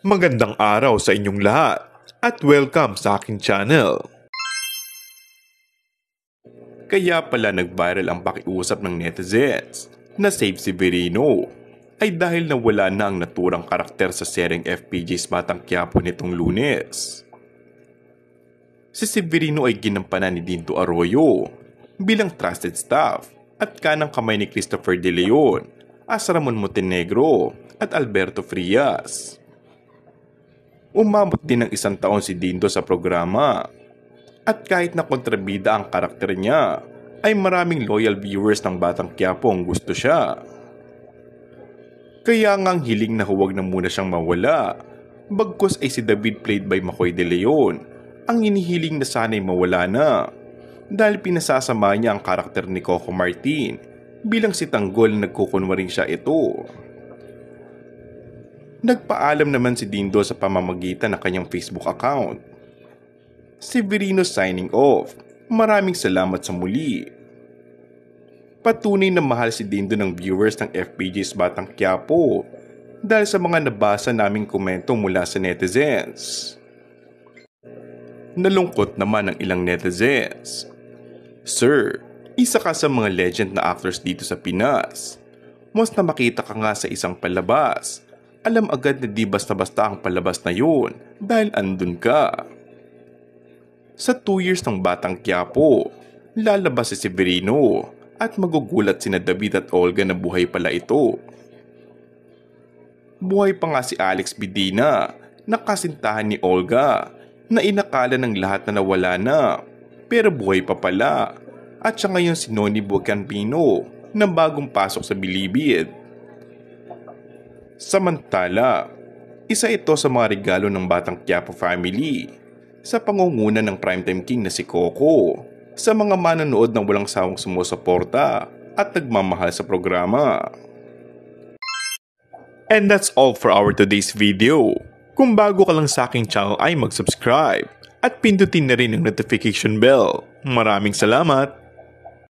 Magandang araw sa inyong lahat at welcome sa aking channel. Kaya pala nag-viral ang pakiusap ng netizens na Save Severino ay dahil nawala na ang naturang karakter sa seryeng FPJ's Batang Quiapo nitong Lunes. Si Severino ay ginampanan ni Dinto Arroyo bilang trusted staff at kanang kamay ni Christopher De Leon, as Ramon Montenegro at Alberto Frias. Umabot din ng 1 taon si Dindo sa programa at kahit na kontrabida ang karakter niya ay maraming loyal viewers ng Batang Quiapo ang gusto siya. Kaya ngang hiling na huwag na muna siyang mawala, bagkus ay si David played by Makoy De Leon ang inihiling na sana'y mawala na dahil pinasasama niya ang karakter ni Coco Martin bilang si Tanggol na nagkukunwaring siya ito. Nagpaalam naman si Dindo sa pamamagitan ng kanyang Facebook account. Severino signing off. Maraming salamat sa muli. Patunay na mahal si Dindo ng viewers ng FPJ's Batang Quiapo dahil sa mga nabasa naming komento mula sa netizens. Nalungkot naman ang ilang netizens. Sir, isa ka sa mga legend na actors dito sa Pinas. Mas na makita ka nga sa isang palabas. Alam agad na di basta-basta ang palabas na yun dahil andun ka. Sa 2 years ng Batang Quiapo, lalabas si Severino at magugulat sina David at Olga na buhay pala ito. Buhay pa nga si Alex Bidina na kasintahan ni Olga na inakala ng lahat na nawala na pero buhay pa pala, at siya ngayon si Noni Bucampino na bagong pasok sa Bilibid. Samantala, isa ito sa mga regalo ng Batang Quiapo family sa pangunguna ng primetime king na si Coco sa mga manonood na walang sawang sumusuporta at nagmamahal sa programa. And that's all for our today's video. Kung bago ka lang sa aking channel ay mag-subscribe at pindutin na rin ang notification bell. Maraming salamat!